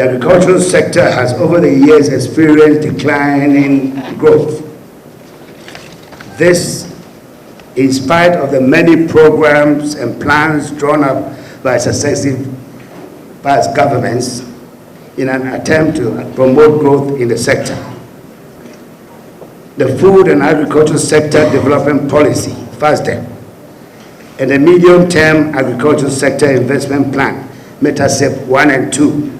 agricultural sector has over the years experienced declining growth. This, in spite of the many programs and plans drawn up by successive past governments in an attempt to promote growth in the sector. The Food and Agricultural Sector Development Policy, FASDEP, and the Medium-Term Agricultural Sector Investment Plan, METASEP 1 and 2,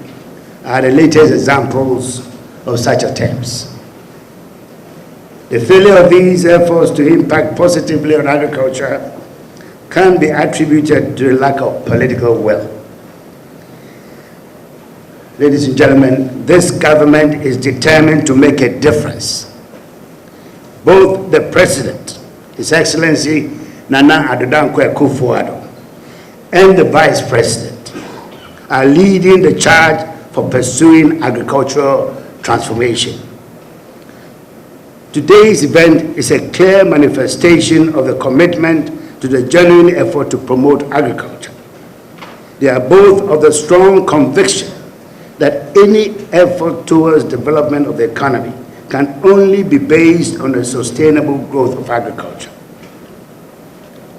are the latest examples of such attempts. The failure of these efforts to impact positively on agriculture can be attributed to the lack of political will. Ladies and gentlemen, this government is determined to make a difference. Both the President, His Excellency Nana Addo Dankwa Akufo-Addo, and the Vice President are leading the charge for pursuing agricultural transformation. Today's event is a clear manifestation of the commitment to the genuine effort to promote agriculture. They are both of the strong conviction that any effort towards development of the economy can only be based on the sustainable growth of agriculture.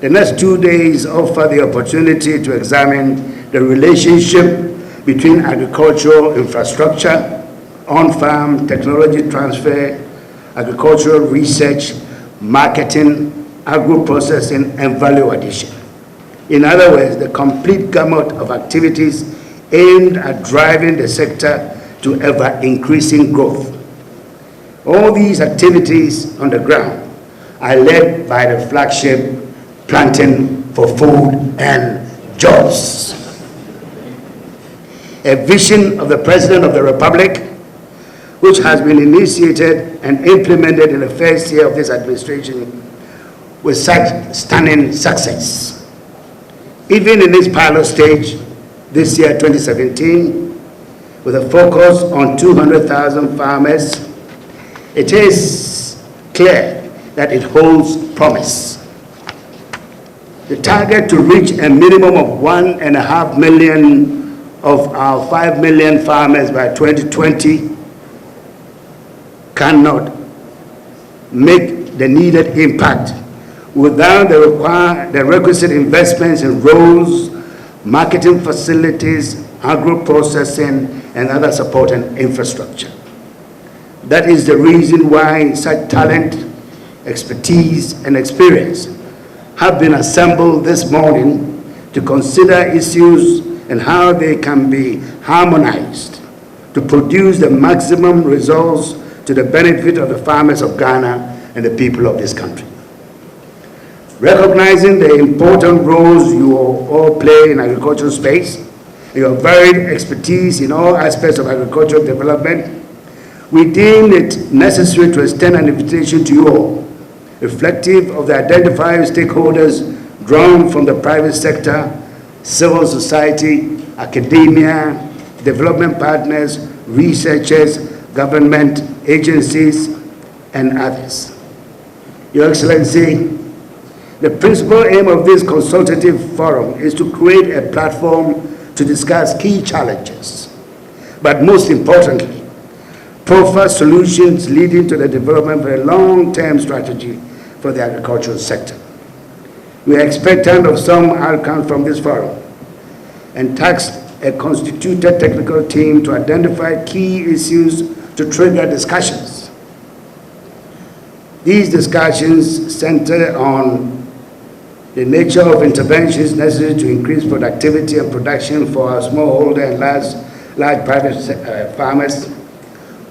The next 2 days offer the opportunity to examine the relationship between agricultural infrastructure, on-farm technology transfer, agricultural research, marketing, agro-processing, and value addition. In other words, the complete gamut of activities aimed at driving the sector to ever-increasing growth. All these activities on the ground are led by the flagship Planting for Food and Jobs, a vision of the President of the Republic, which has been initiated and implemented in the first year of this administration with such stunning success. Even in its pilot stage, this year, 2017, with a focus on 200,000 farmers, it is clear that it holds promise. The target to reach a minimum of 1.5 million of our 5 million farmers by 2020 cannot make the needed impact without the requisite investments in roads, marketing facilities, agro-processing, and other supporting infrastructure. That is the reason why such talent, expertise, and experience have been assembled this morning to consider issues and how they can be harmonized to produce the maximum results to the benefit of the farmers of Ghana and the people of this country. Recognizing the important roles you all play in agricultural space, your varied expertise in all aspects of agricultural development, we deem it necessary to extend an invitation to you all, reflective of the identified stakeholders drawn from the private sector, civil society, academia, development partners, researchers, government agencies, and others. Your Excellency, the principal aim of this consultative forum is to create a platform to discuss key challenges, but most importantly, proffer solutions leading to the development of a long-term strategy for the agricultural sector. We are expectant of some outcomes from this forum and tasked a constituted technical team to identify key issues to trigger discussions. These discussions center on the nature of interventions necessary to increase productivity and production for our smallholder and large private farmers,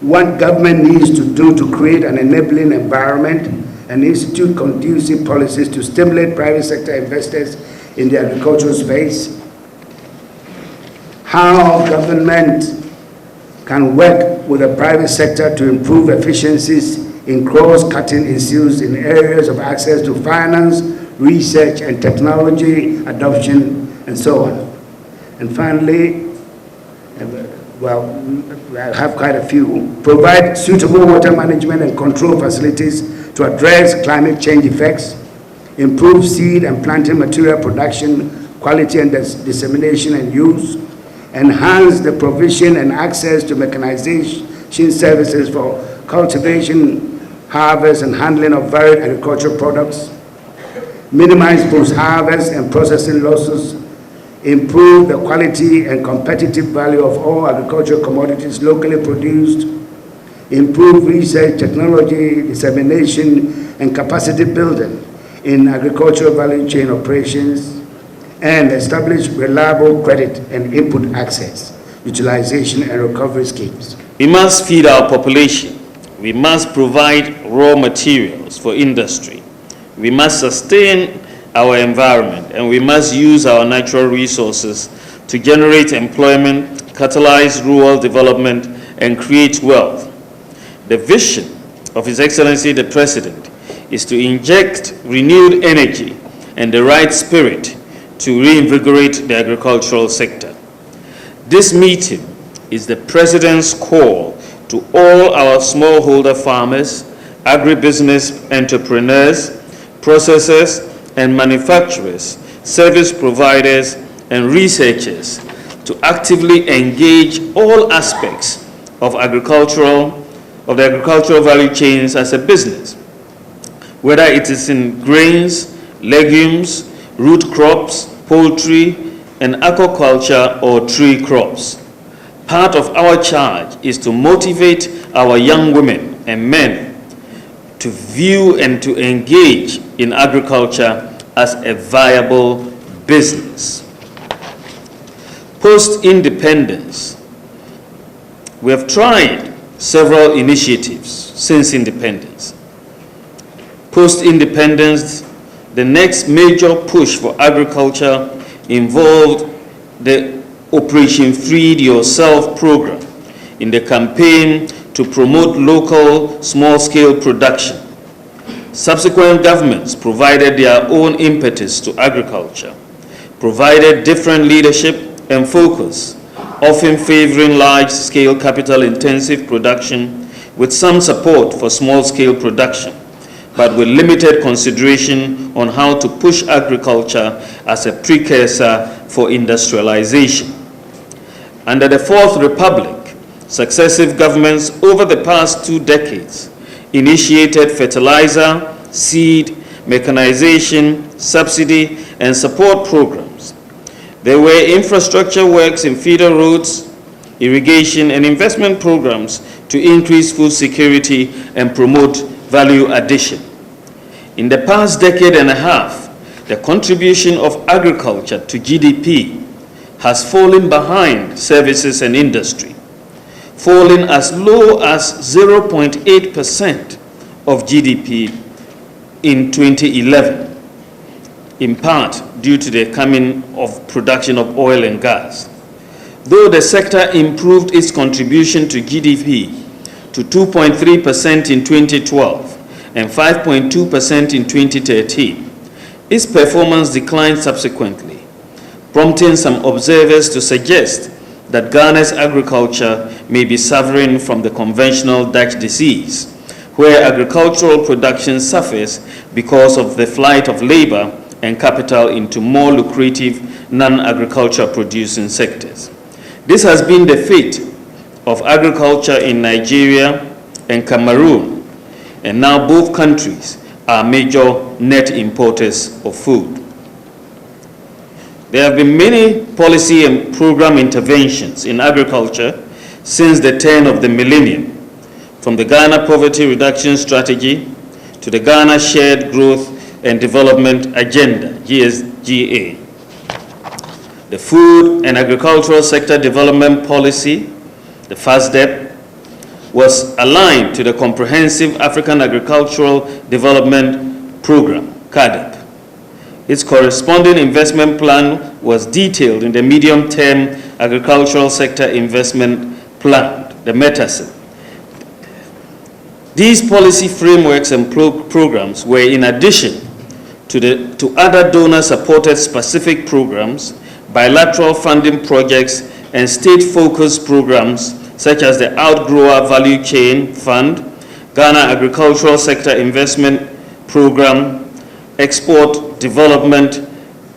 what government needs to do to create an enabling environment and institute conducive policies to stimulate private sector investors in the agricultural space, how government can work with the private sector to improve efficiencies in cross-cutting issues in areas of access to finance, research and technology adoption, and so on. And finally, well, I have quite a few, provide suitable water management and control facilities to address climate change effects, improve seed and planting material production, quality and dissemination and use, enhance the provision and access to mechanization services for cultivation, harvest, and handling of varied agricultural products, minimize post-harvest and processing losses, improve the quality and competitive value of all agricultural commodities locally produced, improve research, technology, dissemination, and capacity building in agricultural value chain operations, and establish reliable credit and input access, utilization, and recovery schemes. We must feed our population. We must provide raw materials for industry. We must sustain our environment, and we must use our natural resources to generate employment, catalyze rural development, and create wealth. The vision of His Excellency the President is to inject renewed energy and the right spirit to reinvigorate the agricultural sector. This meeting is the President's call to all our smallholder farmers, agribusiness entrepreneurs, processors and manufacturers, service providers and researchers to actively engage all aspects of the agricultural value chains as a business, whether it is in grains, legumes, root crops, poultry, and aquaculture or tree crops. Part of our charge is to motivate our young women and men to view and to engage in agriculture as a viable business. Post-independence, we have tried several initiatives since independence. Post-independence, the next major push for agriculture involved the Operation Feed Yourself program in the campaign to promote local small-scale production. Subsequent governments provided their own impetus to agriculture, provided different leadership and focus, often favoring large-scale capital-intensive production with some support for small-scale production, but with limited consideration on how to push agriculture as a precursor for industrialization. Under the Fourth Republic, successive governments over the past 2 decades initiated fertilizer, seed, mechanization, subsidy, and support programs. There were infrastructure works in feeder roads, irrigation, and investment programs to increase food security and promote value addition. In the past decade and a half, the contribution of agriculture to GDP has fallen behind services and industry, falling as low as 0.8% of GDP in 2011, in part due to the coming of production of oil and gas. Though the sector improved its contribution to GDP to 2.3% in 2012 and 5.2% in 2013, its performance declined subsequently, prompting some observers to suggest that Ghana's agriculture may be suffering from the conventional Dutch disease, where agricultural production suffers because of the flight of labor and capital into more lucrative non-agriculture producing sectors. This has been the fate of agriculture in Nigeria and Cameroon, and now both countries are major net importers of food. There have been many policy and program interventions in agriculture since the turn of the millennium, from the Ghana Poverty Reduction Strategy to the Ghana Shared Growth and Development Agenda, GSGA. The Food and Agricultural Sector Development Policy, the FASDEP, was aligned to the Comprehensive African Agricultural Development Program, CAADP. Its corresponding investment plan was detailed in the Medium-Term Agricultural Sector Investment Plan, the METASIP. These policy frameworks and programs were in addition to other donor-supported specific programs, bilateral funding projects, and state-focused programs such as the Outgrower Value Chain Fund, Ghana Agricultural Sector Investment Program, Export Development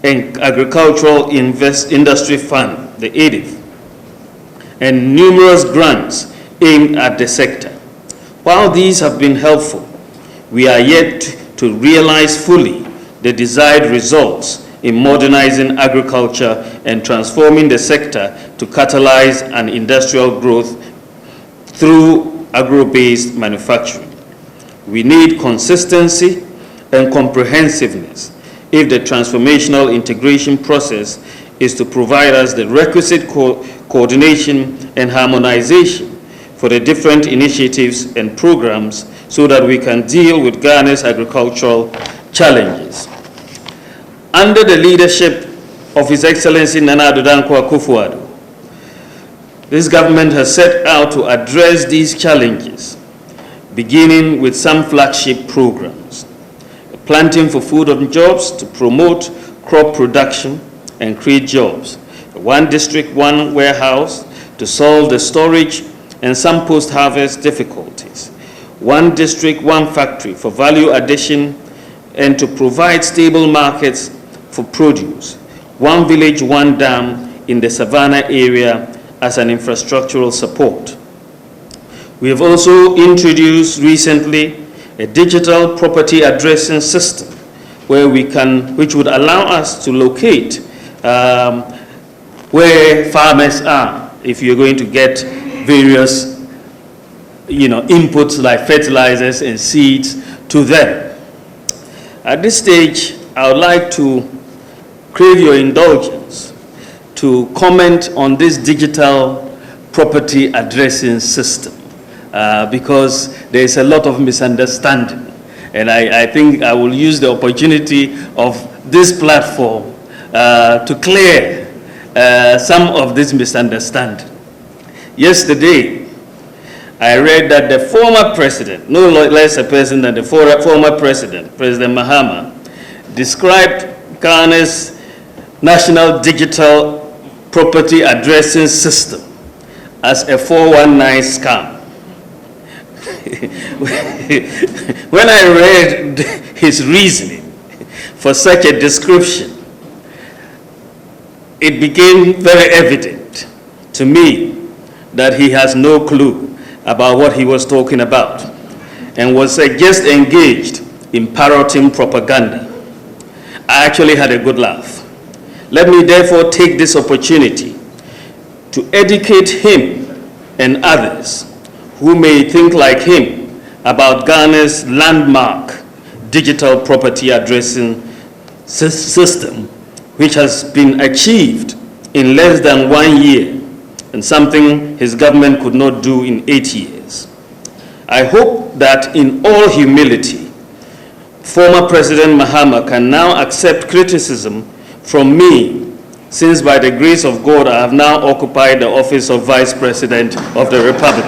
and Agricultural Industry Fund, the ADIF, and numerous grants aimed at the sector. While these have been helpful, we are yet to realize fully the desired results in modernizing agriculture and transforming the sector to catalyze an industrial growth through agro-based manufacturing. We need consistency and comprehensiveness if the transformational integration process is to provide us the requisite coordination and harmonization for the different initiatives and programs so that we can deal with Ghana's agricultural challenges. Under the leadership of His Excellency Nana Addo Dankwa Akufo-Addo, this government has set out to address these challenges, beginning with some flagship programs. Planting for Food and Jobs to promote crop production and create jobs. One district, one warehouse to solve the storage and some post-harvest difficulties. One district, one factory for value addition and to provide stable markets for produce. One village, one dam in the Savannah area as an infrastructural support. We have also introduced recently a digital property addressing system which would allow us to locate where farmers are if you're going to get various inputs like fertilizers and seeds to them. At this stage, I would like to crave your indulgence to comment on this digital property addressing system because there is a lot of misunderstanding. And I think I will use the opportunity of this platform to clear some of this misunderstanding. Yesterday, I read that the former president, no less a person than the former president, President Mahama, described Ghana's National Digital Property Addressing System as a 419 scam. When I read his reasoning for such a description, it became very evident to me that he has no clue about what he was talking about and was just engaged in parroting propaganda. I actually had a good laugh. Let me therefore take this opportunity to educate him and others who may think like him about Ghana's landmark digital property addressing system, which has been achieved in less than 1 year and something his government could not do in 8 years. I hope that in all humility, former President Mahama can now accept criticism from me, since by the grace of God I have now occupied the office of Vice President of the Republic.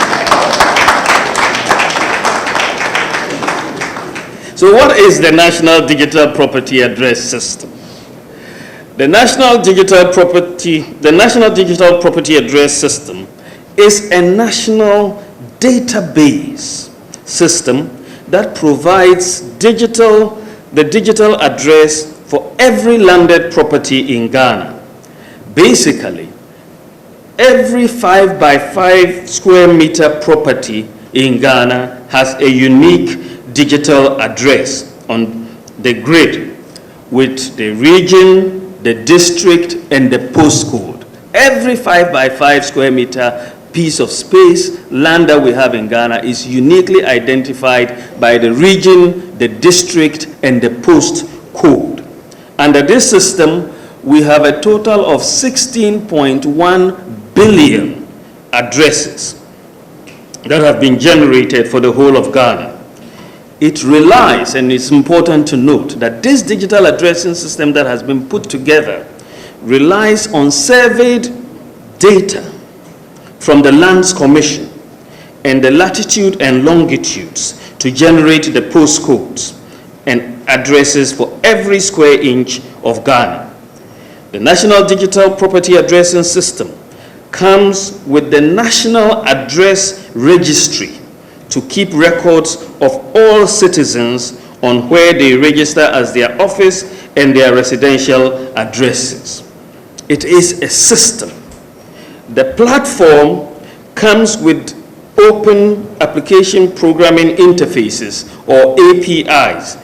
So what is the National Digital Property Address System? The National Digital Property Address System is a national database system that provides the digital address for every landed property in Ghana. Basically, every 5 by 5 square meter property in Ghana has a unique digital address on the grid with the region, the district, and the postcode. Every 5 by 5 square meter piece of space, land that we have in Ghana is uniquely identified by the region, the district, and the postcode. Under this system, we have a total of 16.1 billion addresses that have been generated for the whole of Ghana. It relies, and it's important to note, that this digital addressing system that has been put together relies on surveyed data from the Lands Commission and the latitude and longitudes to generate the postcodes and addresses for every square inch of Ghana. The National Digital Property Addressing System comes with the National Address Registry to keep records of all citizens on where they register as their office and their residential addresses. It is a system. The The platform comes with open application programming interfaces, or APIs,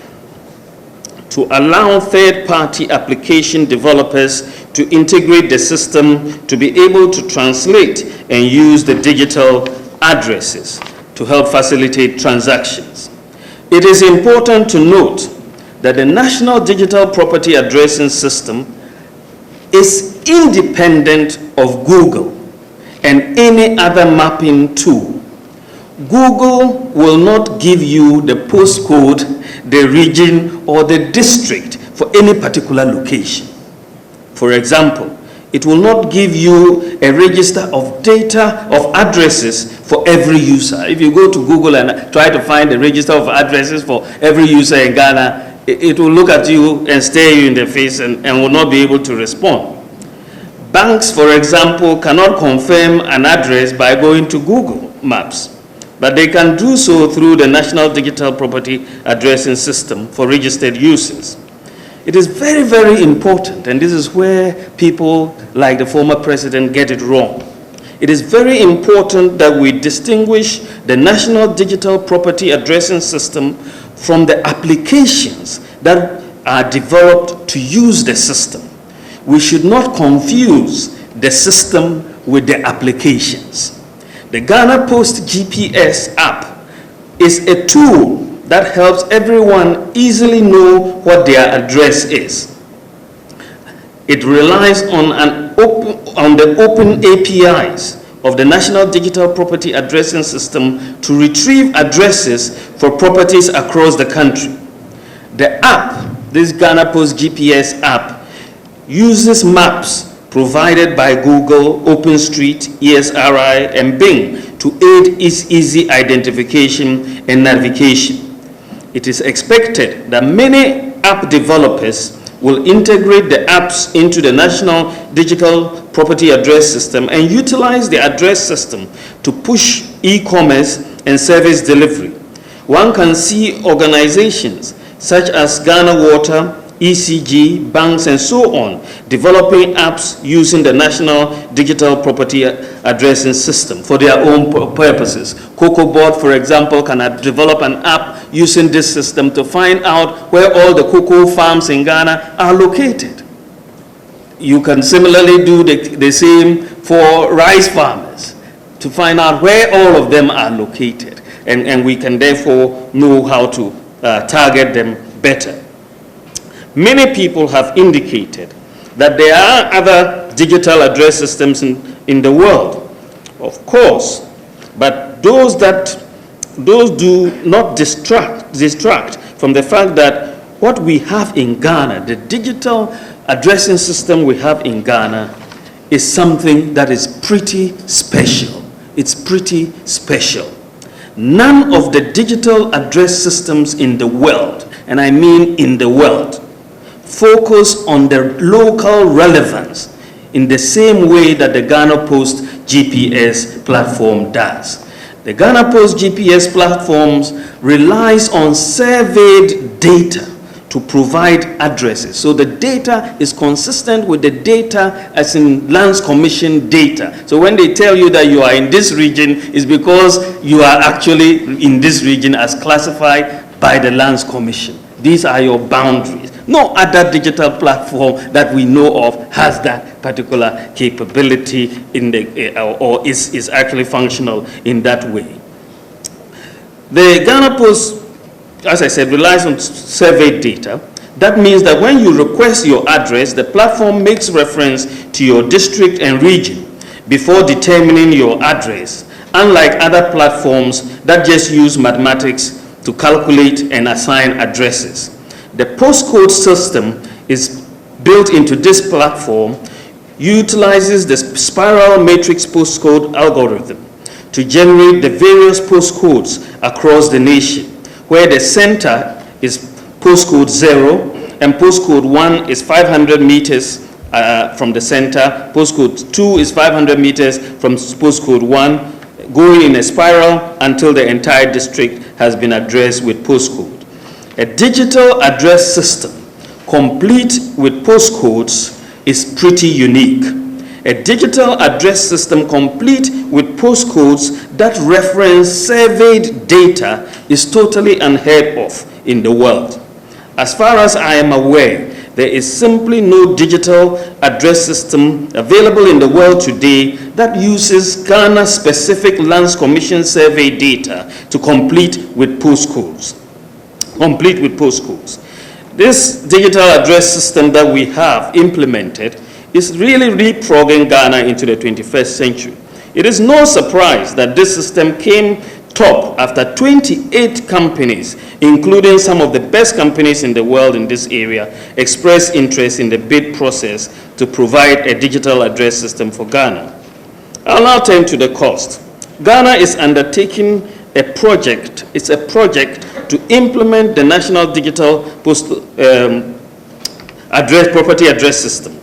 to allow third-party application developers to integrate the system to be able to translate and use the digital addresses to help facilitate transactions. It is important to note that the National Digital Property Addressing System is independent of Google and any other mapping tool. Google will not give you the postcode, the region, or the district for any particular location. For example, it will not give you a register of data of addresses for every user. If you go to Google and try to find a register of addresses for every user in Ghana, it will look at you and stare you in the face and will not be able to respond. Banks, for example, cannot confirm an address by going to Google Maps, but they can do so through the National Digital Property Addressing System for registered users. It is very, very important, and this is where people like the former president get it wrong. It is very important that we distinguish the National Digital Property Addressing System from the applications that are developed to use the system. We should not confuse the system with the applications. The Ghana Post GPS app is a tool that helps everyone easily know what their address is. It relies on the open APIs of the National Digital Property Addressing System to retrieve addresses for properties across the country. The app, this Ghana Post GPS app, uses maps provided by Google, OpenStreet, ESRI, and Bing to aid its easy identification and navigation. It is expected that many app developers will integrate the apps into the National Digital Property Address System and utilize the address system to push e-commerce and service delivery. One can see organizations such as Ghana Water, ECG, banks, and so on, developing apps using the National Digital Property Addressing System for their own purposes. Cocoa Board, for example, can develop an app using this system to find out where all the cocoa farms in Ghana are located. You can similarly do the same for rice farmers to find out where all of them are located, and we can therefore know how to target them better. Many people have indicated that there are other digital address systems in the world, of course, but those do not distract from the fact that what we have in Ghana, the digital addressing system we have in Ghana, is something that is pretty special. It's pretty special. None of the digital address systems in the world, and I mean in the world, focus on the local relevance in the same way that the Ghana Post GPS platform does. The Ghana Post GPS platforms relies on surveyed data to provide addresses. So the data is consistent with the data as in Lands Commission data. So when they tell you that you are in this region, it's because you are actually in this region as classified by the Lands Commission. These are your boundaries. No other digital platform that we know of has that particular capability in the, or is actually functional in that way. The Ghana Post, as I said, relies on survey data. That means that when you request your address, the platform makes reference to your district and region before determining your address, unlike other platforms that just use mathematics to calculate and assign addresses. The postcode system is built into this platform, utilizes the spiral matrix postcode algorithm to generate the various postcodes across the nation, where the center is postcode 0 and postcode 1 is 500 meters from the center, postcode 2 is 500 meters from postcode 1, going in a spiral until the entire district has been addressed with postcode. A digital address system complete with postcodes is pretty unique. a digital address system complete with postcodes that reference surveyed data is totally unheard of in the world. As far as I am aware, there is simply no digital address system available in the world today that uses Ghana-specific Lands Commission survey data to complete with postcodes. This digital address system that we have implemented is really leapfrogging Ghana into the 21st century. It is no surprise that this system came top after 28 companies, including some of the best companies in the world in this area, expressed interest in the bid process to provide a digital address system for Ghana. I'll now turn to the cost. Ghana is undertaking a project. It's a project to implement the National Digital Property Address System.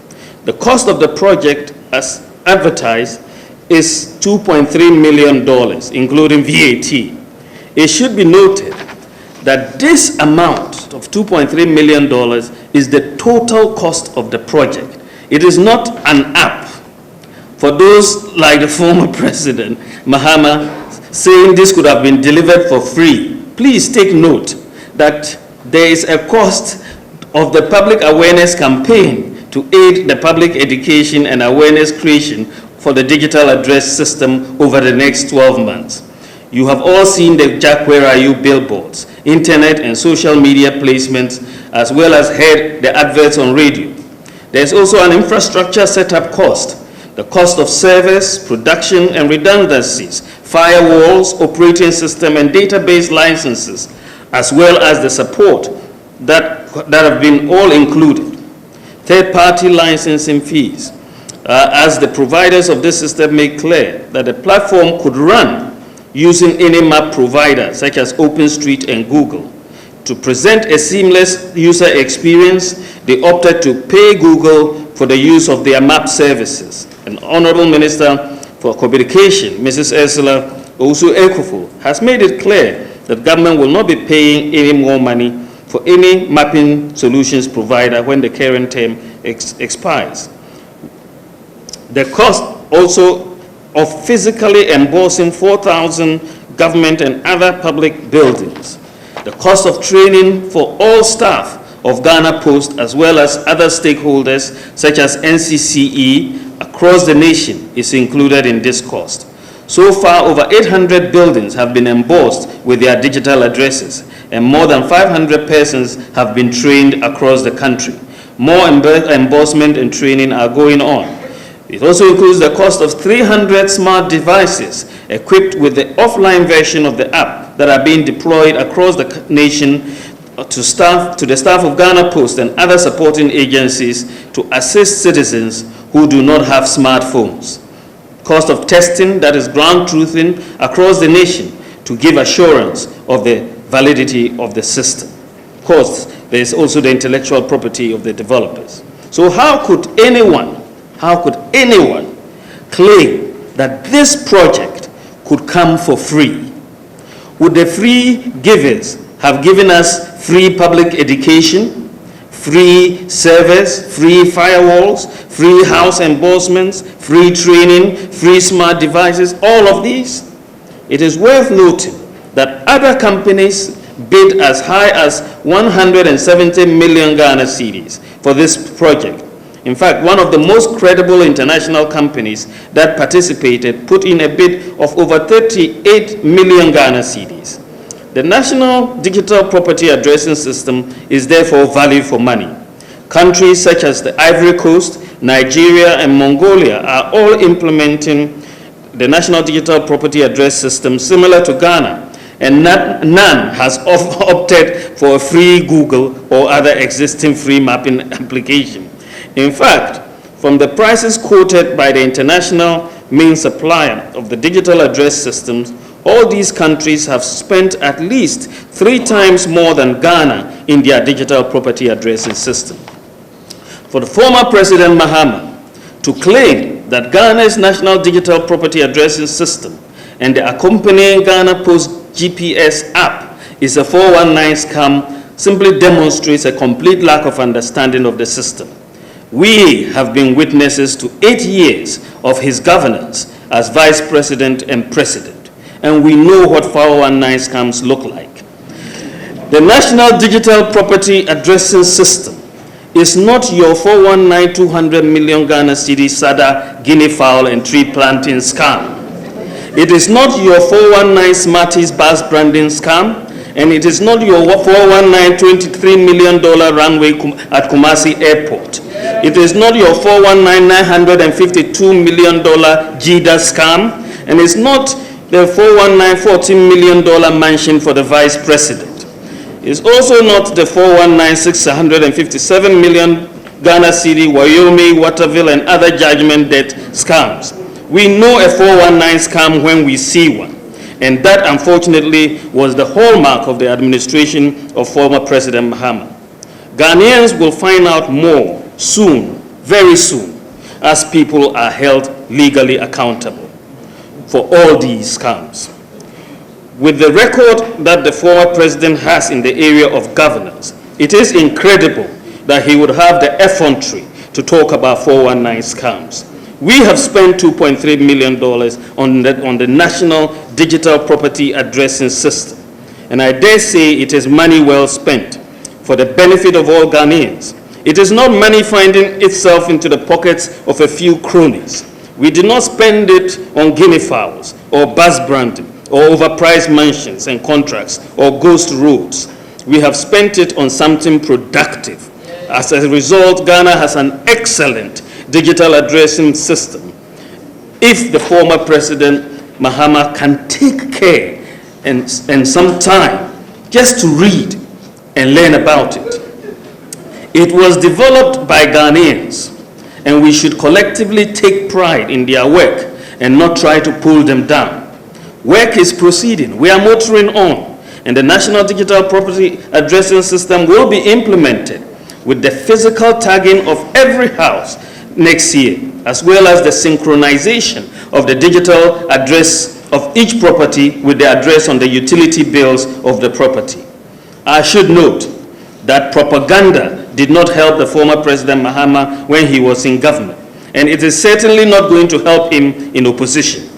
The cost of the project, as advertised, is $2.3 million, including VAT. It should be noted that this amount of $2.3 million is the total cost of the project. It is not an app. For those like the former president, Mahama, saying this could have been delivered for free, please take note that there is a cost of the public awareness campaign to aid the public education and awareness creation for the digital address system over the next 12 months. You have all seen the Jack Where Are You billboards, internet and social media placements, as well as heard the adverts on radio. There's also an infrastructure setup cost, the cost of servers, production and redundancies, firewalls, operating system and database licenses, as well as the support that have been all included. Third-party licensing fees, as the providers of this system make clear that the platform could run using any map provider such as OpenStreet and Google. To present a seamless user experience, they opted to pay Google for the use of their map services. An Honorable Minister for Communication, Mrs. Ursula Owusu-Ekufo, has made it clear that government will not be paying any more money for any mapping solutions provider when the current term expires. The cost also of physically embossing 4,000 government and other public buildings. The cost of training for all staff of Ghana Post as well as other stakeholders such as NCCE across the nation is included in this cost. So far, over 800 buildings have been embossed with their digital addresses, and more than 500 persons have been trained across the country. More embossment and training are going on. It also includes the cost of 300 smart devices equipped with the offline version of the app that are being deployed across the nation to the staff of Ghana Post and other supporting agencies to assist citizens who do not have smartphones. Cost of testing, that is ground truthing across the nation to give assurance of the validity of the system. Of course, there is also the intellectual property of the developers. So how could anyone claim that this project could come for free? Would the free givers have given us free public education, free servers, free firewalls, free house embossments, free training, free smart devices, all of these? It is worth noting that other companies bid as high as 170 million Ghana cedis for this project. In fact, one of the most credible international companies that participated put in a bid of over 38 million Ghana cedis. The National Digital Property Addressing System is therefore value for money. Countries such as the Ivory Coast, Nigeria, and Mongolia are all implementing the National Digital Property Address System similar to Ghana, and none has opted for a free Google or other existing free mapping application. In fact, from the prices quoted by the international main supplier of the digital address systems, all these countries have spent at least 3 times more than Ghana in their digital property addressing system. For the former President Mahama to claim that Ghana's National Digital Property Addressing System and the accompanying Ghana Post GPS app is a 419 scam simply demonstrates a complete lack of understanding of the system. We have been witnesses to 8 years of his governance as Vice President and President, and we know what 419 scams look like. The National Digital Property Addressing System is not your 419 200 million Ghana cedi SADA guinea fowl and tree planting scam. It is not your 419 Smarties bus branding scam, and it is not your 419 $23 million runway at Kumasi Airport. It is not your 419 $952 million JIDA scam, and it's not the 419 $14 million mansion for the Vice President. It's also not the 419 657 million Ghana cedi, Wyoming, Waterville, and other judgment debt scams. We know a 419 scam when we see one, and that unfortunately was the hallmark of the administration of former President Mahama. Ghanaians will find out more soon, very soon, as people are held legally accountable for all these scams. With the record that the former president has in the area of governance, it is incredible that he would have the effrontery to talk about 419 scams. We have spent $2.3 million on the National Digital Property Addressing System, and I dare say it is money well spent for the benefit of all Ghanaians. It is not money finding itself into the pockets of a few cronies. We did not spend it on guinea fowls or bus branding or overpriced mansions and contracts or ghost roads. We have spent it on something productive. As a result, Ghana has an excellent digital addressing system. If the former President Mahama can take care and some time just to read and learn about it. It was developed by Ghanaians, and we should collectively take pride in their work and not try to pull them down. Work is proceeding. We are motoring on, and the National Digital Property Addressing System will be implemented with the physical tagging of every house next year, as well as the synchronization of the digital address of each property with the address on the utility bills of the property. I should note that propaganda did not help the former President Mahama when he was in government, and it is certainly not going to help him in opposition.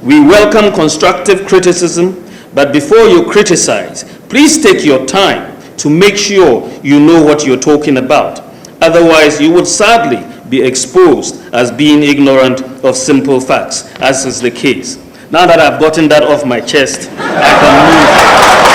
We welcome constructive criticism, but before you criticize, please take your time to make sure you know what you're talking about. Otherwise, you would sadly be exposed as being ignorant of simple facts, as is the case. Now that I've gotten that off my chest, I can move.